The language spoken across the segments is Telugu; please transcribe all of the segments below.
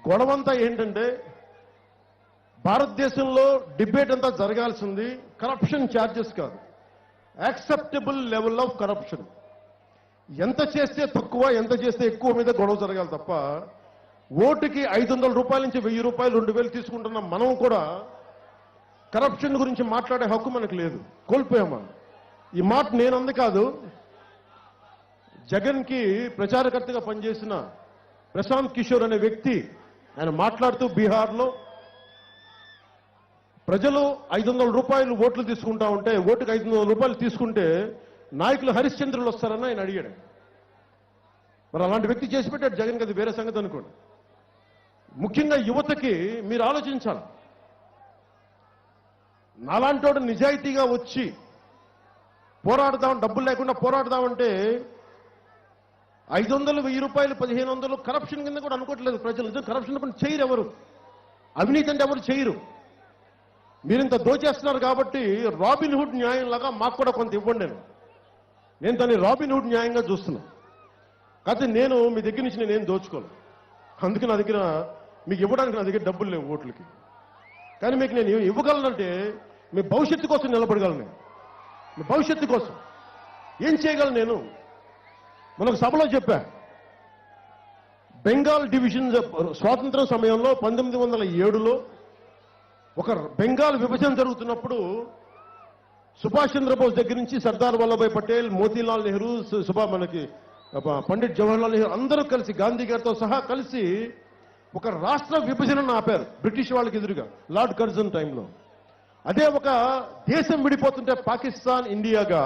గొడవంతా ఏంటంటే భారతదేశంలో డిబేట్ అంతా జరగాల్సింది కరప్షన్ ఛార్జెస్ కాదు, యాక్సెప్టబుల్ లెవెల్ ఆఫ్ కరప్షన్. ఎంత చేస్తే తక్కువ, ఎంత చేస్తే ఎక్కువ మీద గొడవ జరగాలి తప్ప ఓటుకి 500 రూపాయల నుంచి 1000 రూపాయలు 2000 తీసుకుంటున్న మనం కూడా కరప్షన్ గురించి మాట్లాడే హక్కు మనకు లేదు, కోల్పోయామా. ఈ మాట నేనంది కాదు, జగన్కి ప్రచారకర్తగా పనిచేసిన ప్రశాంత్ కిషోర్ అనే వ్యక్తి ఆయన మాట్లాడుతూ బీహార్లో ప్రజలు 500 రూపాయలు ఓట్లు తీసుకుంటా ఉంటే, ఓటుకు 500 రూపాయలు తీసుకుంటే నాయకులు హరిశ్చంద్రులు వస్తారని ఆయన అడిగాడు. మరి అలాంటి వ్యక్తి చేసి పెట్టాడు జగన్కి, అది వేరే సంగతి అనుకోండి. ముఖ్యంగా యువతకి మీరు ఆలోచించాలి. నాలాంటి వాడు నిజాయితీగా వచ్చి పోరాడదాం, డబ్బులు లేకుండా పోరాడదామంటే 500, 1000 రూపాయలు, 1500 కరప్షన్ కింద కూడా అనుకోవట్లేదు ప్రజలు. కరప్షన్ పని చేయరు ఎవరు, అవినీతి అంటే ఎవరు చేయరు. మీరింత దోచేస్తున్నారు కాబట్టి రాబిన్హుడ్ న్యాయంలాగా మాకు కూడా కొంత ఇవ్వండి. నేను దాన్ని రాబిన్హుడ్ న్యాయంగా చూస్తున్నా. కాకపోతే నేను మీ దగ్గర నుంచి నేనేం దోచుకోను, అందుకే నా దగ్గర మీకు ఇవ్వడానికి నా దగ్గర డబ్బులు లేవు ఓట్లకి. కానీ మీకు నేను ఇవ్వగలనంటే మీ భవిష్యత్తు కోసం నిలబడగలను. నేను మీ భవిష్యత్తు కోసం ఏం చేయగలను నేను. మనకు సభలో చెప్పా, బెంగాల్ డివిజన్ స్వాతంత్రం సమయంలో 1907లో ఒక బెంగాల్ విభజన జరుగుతున్నప్పుడు సుభాష్ చంద్రబోస్ దగ్గర నుంచి సర్దార్ వల్లభాయ్ పటేల్, మోతీలాల్ నెహ్రూ, మనకి పండిట్ జవహర్లాల్ నెహ్రూ అందరూ కలిసి, గాంధీ గారితో సహా కలిసి ఒక రాష్ట్ర విభజనను ఆపారు బ్రిటిష్ వాళ్ళకి ఎదురుగా, లార్డ్ కర్జన్ టైంలో. అదే ఒక దేశం విడిపోతుంటే పాకిస్తాన్, ఇండియాగా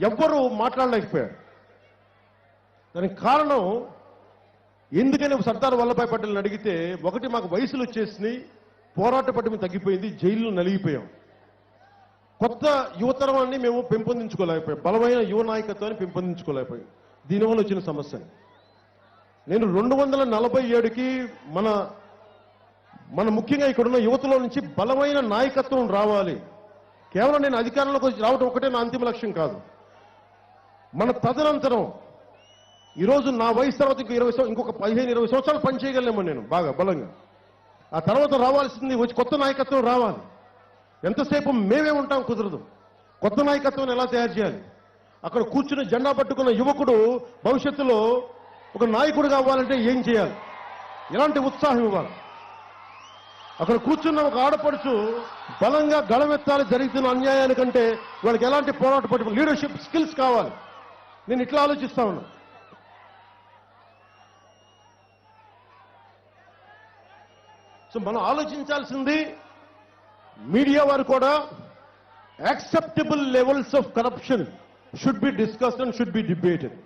ఎవ్వరూ మాట్లాడలేకపోయారు. దానికి కారణం ఎందుకని సర్దార్ వల్లభాయ్ పటేల్ని అడిగితే, ఒకటి మాకు వయసులు వచ్చేసినాయి, పోరాట పటిమ తగ్గిపోయింది, జైల్లో నలిగిపోయాం, కొత్త యువతరాన్ని మేము పెంపొందించుకోలేకపోయాం, బలమైన యువ నాయకత్వాన్ని పెంపొందించుకోలేకపోయాం. దీనివల్ల వచ్చిన సమస్య. నేను 247కి మన ముఖ్యంగా ఇక్కడున్న యువతలో నుంచి బలమైన నాయకత్వం రావాలి. కేవలం నేను అధికారంలోకి రావడం ఒకటే నా అంతిమ లక్ష్యం కాదు. మన తదనంతరం ఈరోజు నా వయసు తర్వాత ఇంకొక 15-20 సంవత్సరాలు పనిచేయగలేమో నేను బాగా బలంగా. ఆ తర్వాత రావాల్సింది వచ్చి కొత్త నాయకత్వం రావాలి. ఎంతసేపు మేమే ఉంటాం కుదరదు. కొత్త నాయకత్వాన్ని ఎలా తయారు చేయాలి? అక్కడ కూర్చుని జెండా పట్టుకున్న యువకుడు భవిష్యత్తులో ఒక నాయకుడు కావాలంటే ఏం చేయాలి? ఎలాంటి ఉత్సాహం ఇవ్వాలి? అక్కడ కూర్చున్న ఒక ఆడపడుచు బలంగా గళమెత్తాలి జరుగుతున్న అన్యాయానికంటే వాళ్ళకి ఎలాంటి పోరాట పట్టు లీడర్షిప్ స్కిల్స్ కావాలి. నేను ఇట్లా ఆలోచిస్తా ఉన్నా. సో మనం ఆలోచించాల్సింది, మీడియా వారు కూడా acceptable levels of corruption should be discussed and should be debated.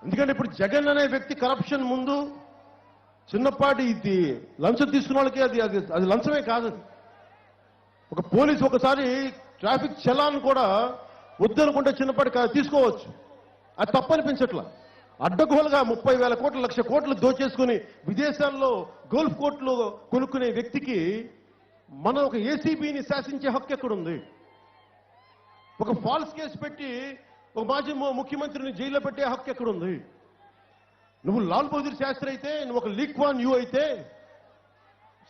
ఎందుకంటే ఇప్పుడు జగన్ అనే వ్యక్తి కరప్షన్ ముందు చిన్నపాటి ఇది లంచం తీసుకున్న వాళ్ళకి అది లంచమే కాదు. ఒక పోలీసు ఒకసారి ట్రాఫిక్ చలాన్ కూడా వద్దనుకుంటే చిన్నపాటి తీసుకోవచ్చు, అది తప్పనిపించట్లా. అడ్డగోలుగా 30,000 కోట్లు, 1,00,000 కోట్లు దోచేసుకుని విదేశాల్లో గోల్ఫ్ కోట్లు కొనుక్కునే వ్యక్తికి మన ఒక ఏసీబీని శాసించే హక్కు ఎక్కడుంది? ఒక ఫాల్స్ కేసు పెట్టి ఒక మాజీ ముఖ్యమంత్రిని జైల్లో పెట్టే హక్కు ఎక్కడుంది? నువ్వు లాల్ బహదూర్ శాస్త్రి అయితే, నువ్వు ఒక లీ క్వాన్ యూ అయితే,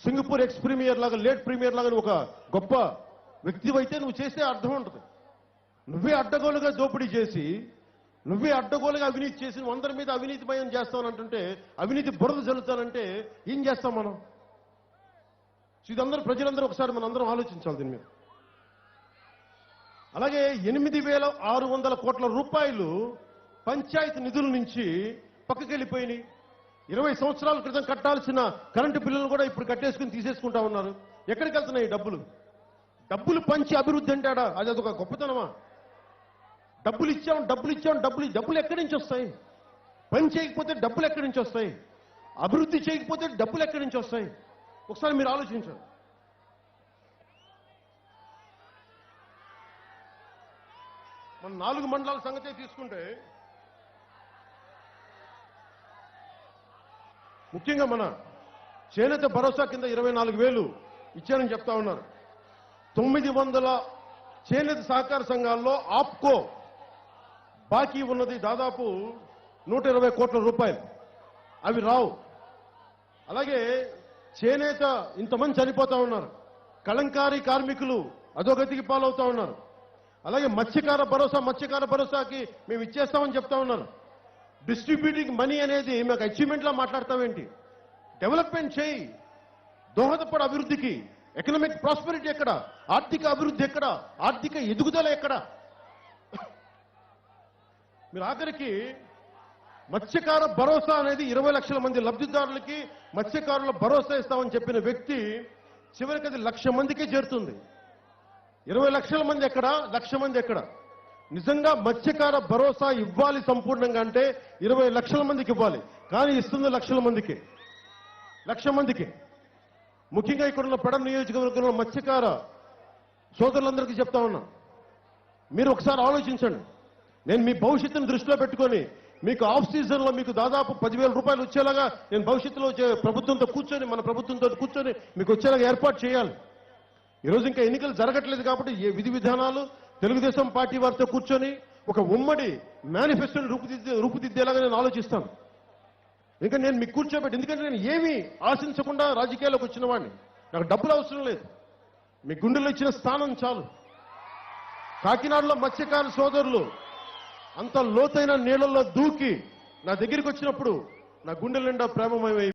సింగపూర్ ఎక్స్ ప్రీమియర్ లాగా, లేట్ ప్రీమియర్ లాగా ఒక గొప్ప వ్యక్తి అయితే నువ్వు చేస్తే అర్థం ఉంటుంది. నువ్వే అడ్డగోలుగా దోపిడీ చేసి, నువ్వే అడ్డగోలుగా అవినీతి చేసి, నువ్వు అందరి మీద అవినీతిమయం చేస్తానంటుంటే, అవినీతి బురద జల్లుతానంటే ఏం చేస్తాం మనం? ఇదందరూ ప్రజలందరూ ఒకసారి మనందరం ఆలోచించాలి దీని మీద. అలాగే 8,600 కోట్ల రూపాయలు పంచాయతీ నిధుల నుంచి పక్కకి వెళ్ళిపోయినాయి. 20 సంవత్సరాల క్రితం కట్టాల్సిన కరెంటు బిల్లులు కూడా ఇప్పుడు కట్టేసుకుని తీసేసుకుంటా ఉన్నారు. ఎక్కడికి వెళ్తున్నాయి డబ్బులు? డబ్బులు పంచి అభివృద్ధి అంటాడా? అది అదొక గొప్పతనమా? డబ్బులు ఇచ్చాం, డబ్బులు ఎక్కడి నుంచి వస్తాయి? పని చేయకపోతే డబ్బులు ఎక్కడి నుంచి వస్తాయి? అభివృద్ధి చేయకపోతే డబ్బులు ఎక్కడి నుంచి వస్తాయి? ఒకసారి మీరు ఆలోచించండి. మన 4 మండలాల సంగతే తీసుకుంటే, ముఖ్యంగా మన చేనేత భరోసా కింద 24,000 ఇచ్చారని చెప్తా ఉన్నారు. 900 చేనేత సహకార సంఘాల్లో ఆప్కో బాకీ ఉన్నది దాదాపు 120 కోట్ల రూపాయలు. అవి రావు. అలాగే చేనేత ఇంతమంది చనిపోతా ఉన్నారు. కళంకారీ కార్మికులు అధోగతికి పాలవుతా ఉన్నారు. అలాగే మత్స్యకార భరోసాకి మేము ఇచ్చేస్తామని చెప్తా ఉన్నారు. డిస్ట్రిబ్యూటింగ్ మనీ అనేది మాకు అచీవ్మెంట్లా మాట్లాడతామేంటి? డెవలప్మెంట్ చేయి, దోహదపడ అభివృద్ధికి. ఎకనామిక్ ప్రాస్పెరిటీ ఎక్కడ? ఆర్థిక అభివృద్ధి ఎక్కడ? ఆర్థిక ఎదుగుదల ఎక్కడ? మీరు ఆఖరికి మత్స్యకార భరోసా అనేది 20 లక్షల మంది లబ్ధిదారులకి మత్స్యకారుల భరోసా ఇస్తామని చెప్పిన వ్యక్తి చివరికి అది 1,00,000 మందికే చేరుతుంది. 20 లక్షల మంది ఎక్కడ? 1,00,000 మంది ఎక్కడ? నిజంగా మత్స్యకార భరోసా ఇవ్వాలి సంపూర్ణంగా అంటే 20 లక్షల మందికి ఇవ్వాలి. కానీ ఇస్తుంది 1,00,000 మందికి. 1,00,000 మందికి. ముఖ్యంగా ఇక్కడున్న పెడ నియోజకవర్గంలో మత్స్యకార సోదరులందరికీ చెప్తా ఉన్నా, మీరు ఒకసారి ఆలోచించండి. నేను మీ భవిష్యత్తును దృష్టిలో పెట్టుకొని మీకు ఆఫ్ సీజన్లో మీకు దాదాపు 10,000 రూపాయలు వచ్చేలాగా నేను భవిష్యత్తులో ప్రభుత్వంతో కూర్చొని మన ప్రభుత్వంతో కూర్చొని మీకు వచ్చేలాగా ఏర్పాటు చేయాలి. ఈరోజు ఇంకా ఎన్నికలు జరగట్లేదు కాబట్టి ఏ విధి విధానాలు తెలుగుదేశం పార్టీ వారితో కూర్చొని ఒక ఉమ్మడి మేనిఫెస్టోని రూపుదిద్దేలాగా నేను ఆలోచిస్తాను. ఇంకా నేను మీకు కూర్చోబెట్టి, ఎందుకంటే నేను ఏమీ ఆశించకుండా రాజకీయాల్లోకి వచ్చిన వాడిని. నాకు డబ్బులు అవసరం లేదు, మీ గుండెల్లో ఇచ్చిన స్థానం చాలు. కాకినాడలో మత్స్యకార సోదరులు అంత లోతైన నీళ్లలో దూకి నా దగ్గరికి వచ్చినప్పుడు నా గుండెల నిండా ప్రేమమయమై